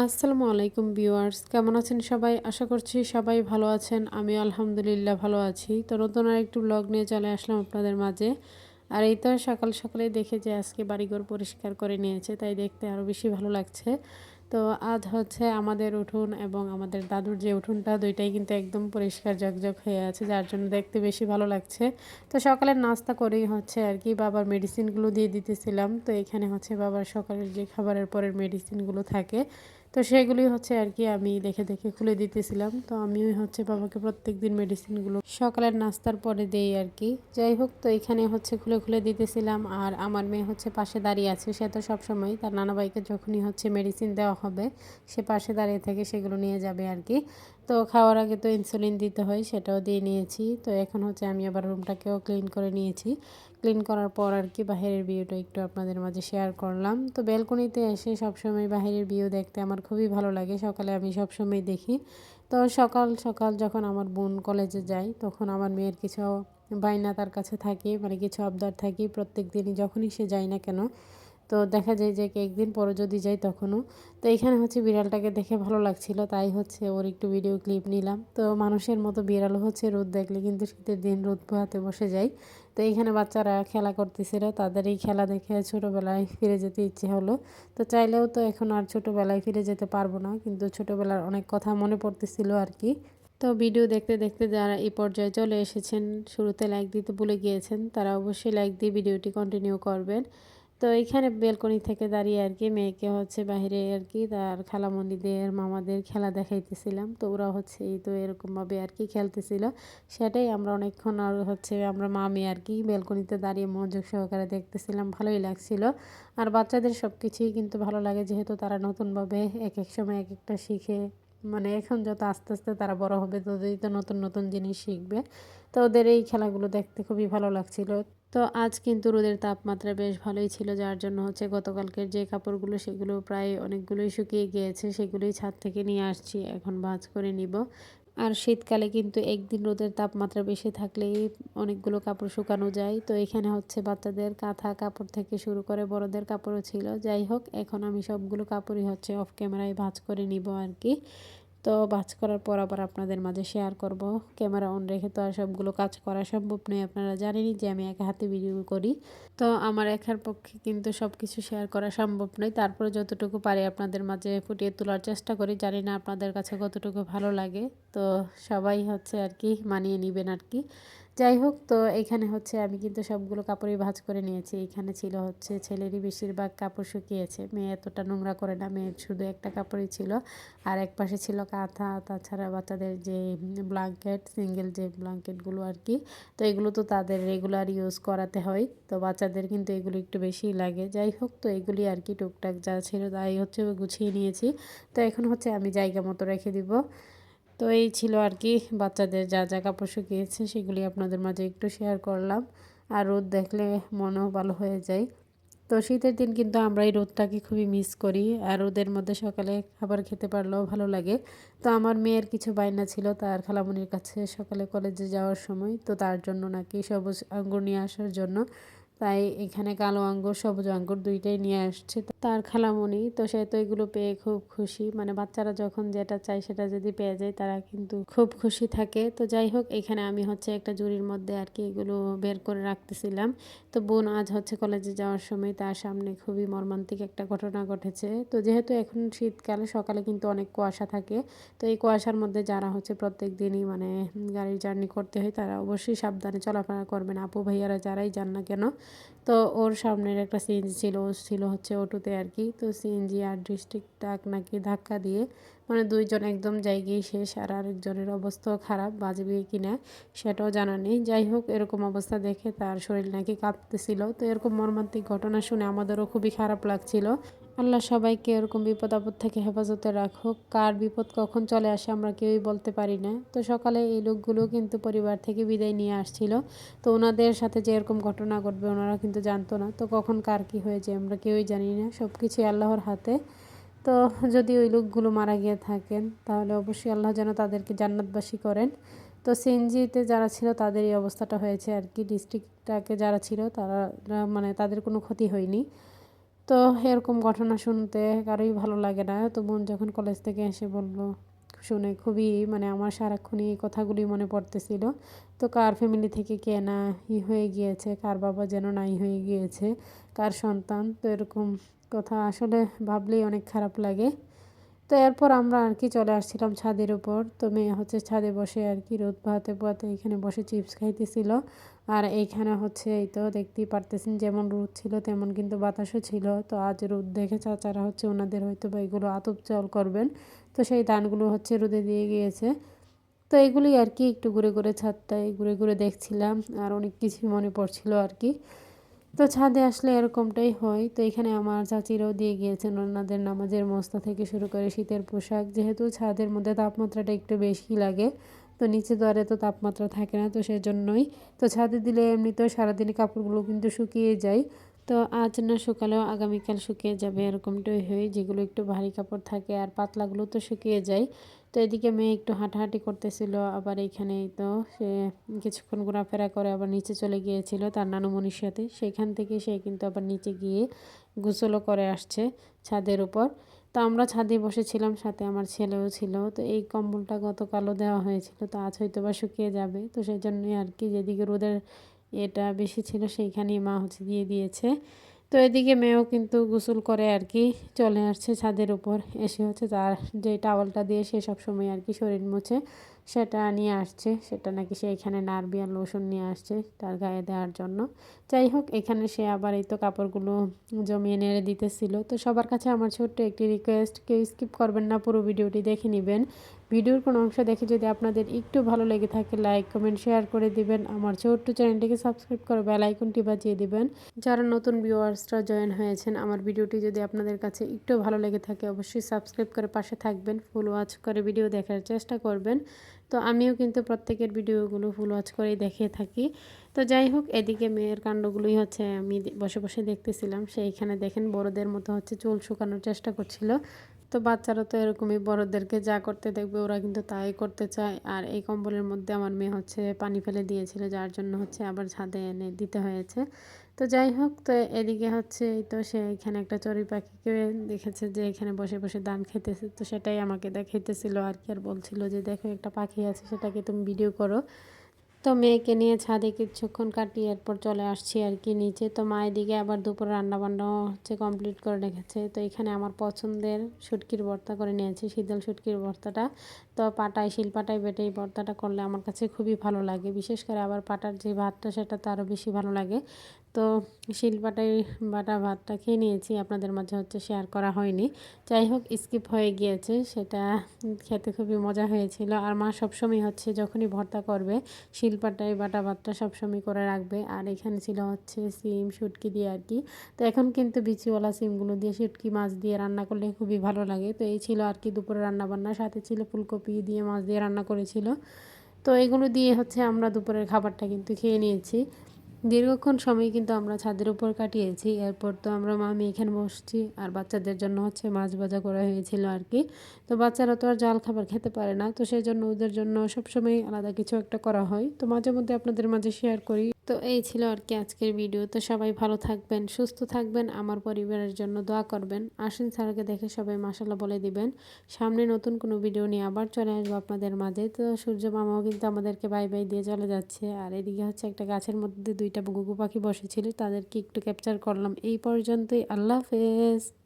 আসসালামু আলাইকুম ভিউয়ার্স, কেমন আছেন সবাই? আশা করছি সবাই ভালো আছেন। আমি আলহামদুলিল্লাহ ভালো আছি। তো নতুন আরেকটু ব্লগ নিয়ে চলে আসলাম আপনাদের মাঝে। আর এই তো সকাল সকালে দেখে যে আজকে বাড়িঘর পরিষ্কার করে নিয়েছে, তাই দেখতে আরও বেশি ভালো লাগছে। তো আজ হচ্ছে আমাদের উঠোন এবং আমাদের দাদুর যে উঠোনটা দুইটাই কিন্তু একদম পরিষ্কার ঝকঝক হয়ে আছে, যার জন্য দেখতে বেশি ভালো লাগছে। তো সকালের নাস্তা করেই হচ্ছে আর কি বাবার মেডিসিনগুলো দিয়ে দিতেছিলাম। তো এখানে হচ্ছে বাবার সকালের যে খাবারের পরের মেডিসিনগুলো থাকে, তো সেগুলি হচ্ছে আর কি আমি দেখে দেখে খুলে দিতেছিলাম। তো আমিও হচ্ছে বাবাকে প্রত্যেকদিন মেডিসিনগুলো সকালের নাস্তার পরে দেই আর কি। যাই হোক, তো এখানে হচ্ছে খুলে খুলে দিতেছিলাম। আর আমার মেয়ে হচ্ছে পাশে দাঁড়িয়ে আছে, সে তো সবসময় তার নানাভাইকে যখনই হচ্ছে মেডিসিন দেওয়া হবে সে পাশে দাঁড়িয়ে থেকে সেগুলো নিয়ে যাবে আর কি। তো খাওয়ার আগে তো ইনসুলিন দিতে হয়, সেটাও দিয়ে নিয়েছি। তো এখন হচ্ছে আমি আবার রুমটাকেও ক্লিন করে নিয়েছি। ক্লিন করার পর আর কি বাহিরের ভিউটা একটু আপনাদের মাঝে শেয়ার করলাম। তো ব্যালকনিতে এসে সবসময় বাহিরের ভিউ দেখতে আমার খুবই ভালো লাগে, সকালে আমি সবসময় দেখি। তো সকাল সকাল যখন আমার বোন কলেজে যায় তখন আমার মেয়ের কিছু বায়না তার কাছে থাকে, মানে কিছু আবদার থাকি প্রত্যেক দিনই যখনই সে যায় না কেন। তো দেখা যায় যে একদিন পরে যদি যাই তখনও। তো এখানে হচ্ছে বিড়ালটাকে দেখে ভালো লাগছিল, তাই হচ্ছে ওর একটু ভিডিও ক্লিপ নিলাম। তো মানুষের মতো বিড়ালও হচ্ছে রোদ দেখলে কিন্তু শীতের দিন রোদ পোহাতে বসে যায়। তো এইখানে বাচ্চারা খেলা করতেছিল, তাদের এই খেলা দেখে ছোটোবেলায় ফিরে যেতে ইচ্ছে হলো। তো চাইলেও তো এখন আর ছোটোবেলায় ফিরে যেতে পারবো না, কিন্তু ছোটোবেলার অনেক কথা মনে পড়তেছিল আর কি। তো ভিডিও দেখতে দেখতে যারা এই পর্যায়ে চলে এসেছেন, শুরুতে লাইক দিতে ভুলে গিয়েছেন, তারা অবশ্যই লাইক দিয়ে ভিডিওটি কন্টিনিউ করবেন। তো এইখানে বেলকনি থেকে দাঁড়িয়ে আর কি মেয়েকে হচ্ছে বাইরে আর কি তার খালামণিদের মামাদের খেলা দেখাইতেছিলাম। তো ওরা হচ্ছে এই তো এরকমভাবে আর কি খেলতেছিল, সেটাই আমরা অনেকক্ষণ আর হচ্ছে আমরা মামি আর কি বেলকনিতে দাঁড়িয়ে মনোযোগ সহকারে দেখতেছিলাম, ভালোই লাগছিল। আর বাচ্চাদের সব কিছুই কিন্তু ভালো লাগে, যেহেতু তারা নতুনভাবে এক এক সময় এক একটা শিখে। মানে এখন যত আস্তে আস্তে তারা বড় হবে ততই তো নতুন নতুন জিনিস শিখবে। তো ওদের এই খেলাগুলো দেখতে খুবই ভালো লাগছিল। তো আজ কিন্তু রোদের তাপমাত্রা বেশ ভালোই ছিল, যার জন্য হচ্ছে গতকালকের যে কাপড়গুলো সেগুলো প্রায় অনেকগুলোই শুকিয়ে গিয়েছে, সেগুলোই ছাদ থেকে নিয়ে আসছি, এখন ভাঁজ করে নিব। আর শীতকালে কিন্তু একদিন রোদের তাপমাত্রা বেশি থাকলেই অনেকগুলো কাপড় শুকানো যায়। তো এখানে হচ্ছে বাচ্চাদের কাঁথা কাপড় থেকে শুরু করে বড়দের কাপড়ও ছিল। যাই হোক, এখন আমি সবগুলো কাপড়ই হচ্ছে অফ ক্যামেরায় ভাঁজ করে নিব আর কি। তো ভাঁজ করার পর আবার আপনাদের মাঝে শেয়ার করব। ক্যামেরা অন রেখে তো আর সবগুলো কাজ করা সম্ভব নয়, আপনারা জানেনই যে আমি একা হাতে ভিডিও করি। তো আমার একার পক্ষে কিন্তু সব কিছু শেয়ার করা সম্ভব নয়, তারপরে যতটুকু পারি আপনাদের মাঝে ফুটিয়ে তোলার চেষ্টা করি। জানি না আপনাদের কাছে কতটুকু ভালো লাগে, তো সবাই হচ্ছে আর কি মানিয়ে নেবেন আর কি। যাই হোক, তো এখানে হচ্ছে আমি কিন্তু সবগুলো কাপড়ই ভাঁজ করে নিয়েছি। এখানে ছিল হচ্ছে ছেলেরই বেশিরভাগ কাপড় শুকিয়েছে, মেয়ে এতটা নোংরা করে না, মেয়ের শুধু একটা কাপড়ই ছিল। আর এক পাশে ছিল কাঁথা, তাছাড়া বাচ্চাদের যে ব্ল্যাঙ্কেট, সিঙ্গেল যে ব্ল্যাঙ্কেটগুলো আর কি। তো এগুলো তো তাদের রেগুলার ইউজ করাতে হয়, তো বাচ্চাদের কিন্তু এগুলো একটু বেশিই লাগে। যাই হোক, তো এগুলি আর কি টুকটাক যা ছিল তাই হচ্ছে গুছিয়ে নিয়েছি। তো এখন হচ্ছে আমি জায়গা মতো রেখে দিব। তো এই ছিল আর কি বাচ্চাদের যা যা কাপড় শুকিয়েছে সেগুলি আপনাদের মাঝে একটু শেয়ার করলাম। আর রোদ দেখলে মনও ভালো হয়ে যায়। তো শীতের দিন কিন্তু আমরা এই রোদটাকে খুবই মিস করি, আর রোদের মধ্যে সকালে খাবার খেতে পারলেও ভালো লাগে। তো আমার মেয়ের কিছু বায়না ছিল তার খালামণির কাছে সকালে কলেজে যাওয়ার সময়, তো তার জন্য নাকি সবুজ আঙ্গুর নিয়ে আসার জন্য। তাই এখানে কালো আঙ্গুর সবুজ আঙ্গুর দুইটাই নিয়ে আসছে তার খালামণি। তো সে তো এগুলো পেয়ে খুব খুশি, মানে বাচ্চারা যখন যেটা চায় সেটা যদি পেয়ে যায় তারা কিন্তু খুব খুশি থাকে। তো যাই হোক, এখানে আমি হচ্ছে একটা ঝুড়ির মধ্যে আর কি এগুলো বের করে রাখতেছিলাম। তো বোন আজ হচ্ছে কলেজে যাওয়ার সময় তার সামনে খুবই মর্মান্তিক একটা ঘটনা ঘটেছে। তো যেহেতু এখন শীতকালে সকালে কিন্তু অনেক কুয়াশা থাকে, তো এই কুয়াশার মধ্যে যারা হচ্ছে প্রত্যেক দিনই মানে গাড়ির জার্নি করতে হয় তারা অবশ্যই সাবধানে চলাফেরা করবেন, আপু ভাইয়ারা যারাই যান না কেন। তো ওর সামনের একটা সিএনজি ছিল, ও ছিল হচ্ছে অটোতে আর কি। তো সিএনজি আর ডিস্ট্রিক্ট ট্রাক নাকি ধাক্কা দিয়ে মানে দুইজন একদম জায়গায় শেষ, আর আরেকজনের অবস্থাও খারাপ, বাজবে কিনা সেটাও জানা নেই। যাই হোক, এরকম অবস্থা দেখে তার শরীর নাকি কাঁপতেছিল। তো এরকম মর্মান্তিক ঘটনা শুনে আমাদেরও খুবই খারাপ লাগছিল। আল্লাহ সবাইকে এরকম বিপদ আপদ থেকে হেফাজতে রাখুক। কার বিপদ কখন চলে আসে আমরা কেউই বলতে পারি না। তো সকালে এই লোকগুলো কিন্তু পরিবার থেকে বিদায় নিয়ে আসছিল। তো ওনাদের সাথে যে এরকম ঘটনা ঘটবে ওনারা কিন্তু জানতো না। তো কখন কার কী হয়েছে আমরা কেউই জানি না, সব কিছুই আল্লাহর হাতে। তো যদি ওই লোকগুলো মারা গিয়ে থাকেন তাহলে অবশ্যই আল্লাহ যেন তাদেরকে জান্নাতবাসী করেন। তো সিএনজিতে যারা ছিল তাদের এই অবস্থাটা হয়েছে আর কি। ডিস্ট্রিক্টটাকে যারা ছিল তারা মানে তাদের কোনো ক্ষতি হয়নি। তো এরকম ঘটনা শুনতে কারোই ভালো লাগে না। তো বোন যখন কলেজ থেকে এসে বলল, শুনে খুবই মানে আমার সারাক্ষণই এই কথাগুলি মনে পড়তেছিল। তো কার ফ্যামিলি থেকে কে না হয়ে গিয়েছে, কার বাবা যেন নাই হয়ে গিয়েছে, কার সন্তান। তো এরকম কথা আসলে ভাবলেই অনেক খারাপ লাগে। তো এরপর আমরা আর কি চলে আসছিলাম ছাদের উপর। তো মেয়ে হচ্ছে ছাদে বসে আর কি রোদ পোহাতে পোহাতে এখানে বসে চিপস খাইতেছিল। আর এইখানে হচ্ছে এই তো দেখতেই পারতেছেন যেমন রোদ ছিল তেমন কিন্তু বাতাসও ছিল। তো আজ রোদ দেখে চাচারা হচ্ছে ওনাদের হয়তো বা এগুলো আতপ চাল করবেন। তো সেই ধানগুলো হচ্ছে রোদে দিয়ে গিয়েছে। তো এগুলি আর কি একটু ঘুরে ঘুরে ছাদটায় ঘুরে ঘুরে দেখছিলাম আর অনেক কিছুই মনে পড়ছিল আর কি। তো ছাদে আসলে এরকমটাই হয়। তো এখানে আমার চাচিরাও দিয়ে গিয়েছেন ওনাদের নামাজের মস্তা থেকে শুরু করে শীতের পোশাক, যেহেতু ছাদের মধ্যে তাপমাত্রাটা একটু বেশি লাগে। তো নিচে তো আর এত তাপমাত্রা থাকে না, তো সেজন্যই। তো ছাদে দিলে এমনিতেও সারাদিনে কাপড়গুলো কিন্তু শুকিয়ে যায়। তো আজ না শুকালেও আগামীকাল শুকিয়ে যাবে এরকমটাই হয়, যেগুলো একটু ভারী কাপড় থাকে আর পাতলাগুলো তো শুকিয়ে যায়। তো এদিকে মেয়ে একটু হাঁটাহাঁটি করতেছিল, আবার এইখানেই তো সে কিছুক্ষণ ঘোরাফেরা করে আবার নিচে চলে গিয়েছিল তার নানুমণির সাথে। সেইখান থেকে সে কিন্তু আবার নিচে গিয়ে গোসলও করে আসছে ছাদের উপর। তো আমরা ছাদে বসেছিলাম, সাথে আমার ছেলেও ছিল। তো এই কম্বলটা গতকালও দেওয়া হয়েছিল, তো আজ হয়তো বা শুকিয়ে যাবে। তো সেই জন্যই আর কি যেদিকে রোদের এটা বেশি ছিল সেইখানেই মা হচ্ছে দিয়ে দিয়েছে। তো এদিকে মেয়েও কিন্তু গোসল করে আর কি চলে আসছে ছাদের উপর। এসে হচ্ছে তার যে টাওয়ালটা দিয়ে সে সবসময় আর কি শরীর মুছে সেটা নিয়ে আসছে। সেটা নাকি সে এখানে নারবিয়ান লোশন নিয়ে আসছে তার গায়ে দেওয়ার জন্য। যাই হোক, এখানে সে আবার এই তো কাপড়গুলো জমিয়ে নেড়ে দিতেছিল। তো সবার কাছে আমার ছোট্ট একটি রিকোয়েস্ট, কেউ স্কিপ করবেন না, পুরো ভিডিওটি দেখে নেবেন। ভিডিওর কোনো অংশ দেখে যদি আপনাদের একটু ভালো লেগে থাকে লাইক কমেন্ট শেয়ার করে দিবেন। আমার ছোট্ট চ্যানেলটিকে সাবস্ক্রাইব করে বেল আইকনটি বাজিয়ে দিবেন। যারা নতুন ভিউয়ার্সরা জয়েন হয়েছেন, আমার ভিডিওটি যদি আপনাদের কাছে একটু ভালো লেগে থাকে অবশ্যই সাবস্ক্রাইব করে পাশে থাকবেন, ফুল ওয়াচ করে ভিডিও দেখার চেষ্টা করবেন। তো আমিও কিন্তু প্রত্যেকের ভিডিওগুলো ফুল ওয়াচ করেই দেখিয়ে থাকি। তো যাই হোক, এদিকে মেয়ের কাণ্ডগুলোই হচ্ছে আমি বসে বসে দেখতেছিলাম। সেইখানে দেখেন বড়দের মতো হচ্ছে চুল শুকানোর চেষ্টা করছিল। তো বাচ্চারা তো এরকমই, বড়দেরকে যা করতে দেখবে ওরা কিন্তু তাই করতে চায়। আর এই কম্বলের মধ্যে আমার মেয়ে হচ্ছে পানি ফেলে দিয়েছিল, যার জন্য হচ্ছে আবার ছাদে এনে দিতে হয়েছে। তো যাই হোক, তো এদিকে হচ্ছে এই তো সে এখানে একটা চড়ুই পাখিকে দেখেছে যে এখানে বসে বসে ধান খেতেছে। তো সেটাই আমাকে দেখাইতেছিল আর কি, আর বলছিল যে দেখো একটা পাখি আছে, সেটাকে তুমি ভিডিও করো। তো মেয়েকে নিয়ে ছাদে কিছুক্ষণ কাটিয়ে এরপর চলে আসছি আর কি নিচে। তো মা এদিকে আবার দুপুরে রান্নাবান্নাও হচ্ছে কমপ্লিট করে রেখেছে। তো এখানে আমার পছন্দের শুটকির ভর্তা করে নিয়েছি, শীতল শুটকির ভর্তাটা। তো পাটায় শিলপাটায় বেটে এই ভর্তাটা করলে আমার কাছে খুবই ভালো লাগে, বিশেষ করে আবার পাটার যে ভাতটা সেটা তো আরও বেশি ভালো লাগে। তো শিলপাটায় বাটা ভাতটা খেয়ে নিয়েছি, আপনাদের মাঝে হচ্ছে শেয়ার করা হয়নি। যাই হোক, স্কিপ হয়ে গিয়েছে, সেটা খেতে খুবই মজা হয়েছিল। আর মা সবসময় হচ্ছে যখনই ভর্তা করবে শিলপাটায় বাটা ভাতটা সবসময় করে রাখবে। আর এখানে ছিল হচ্ছে সিম শুটকি দিয়ে আর কি। তো এখন কিন্তু বিচিওয়ালা সিমগুলো দিয়ে শুটকি মাছ দিয়ে রান্না করলে খুবই ভালো লাগে। তো এই ছিল আর কি দুপুরে রান্নাবান্না, সাথে ছিল ফুলকপি দিয়ে মাছ দিয়ে রান্না করেছিল। তো এগুলো দিয়ে হচ্ছে আমরা দুপুরের খাবারটা কিন্তু খেয়ে নিয়েছি। দীর্ঘক্ষণ সময় কিন্তু আমরা ছাদের উপর কাটিয়েছি। এরপর তো আমরা আমি এখানে বসছি আর বাচ্চাদের জন্য হচ্ছে মাছ ভাজা করা হয়েছিল আর কি। তো বাচ্চারা তো আর জাল খাবার খেতে পারে না, তো সেই জন্য ওদের জন্য সবসময় আলাদা কিছু একটা করা হয়। তো মাঝে মধ্যে আপনাদের মাঝে শেয়ার করি। তো এই ছিল আর কি আজকের ভিডিও। তো সবাই ভালো থাকবেন, সুস্থ থাকবেন, আমার পরিবারের জন্য দোয়া করবেন। আশ্বিন স্যারকে দেখে সবাই মাশাআল্লাহ বলে দিবেন। সামনে নতুন কোনো ভিডিও নিয়ে আবার চলে আসবো আপনাদের মাঝে। তো সূর্য মামাও কিন্তু আমাদেরকে বাই বাই দিয়ে চলে যাচ্ছে। আর এদিকে হচ্ছে একটা গাছের মধ্যে দুইটা ঘুঘু পাখি বসেছিল, তাদেরকে একটু ক্যাপচার করলাম। এই পর্যন্তই, আল্লাহ হাফেজ।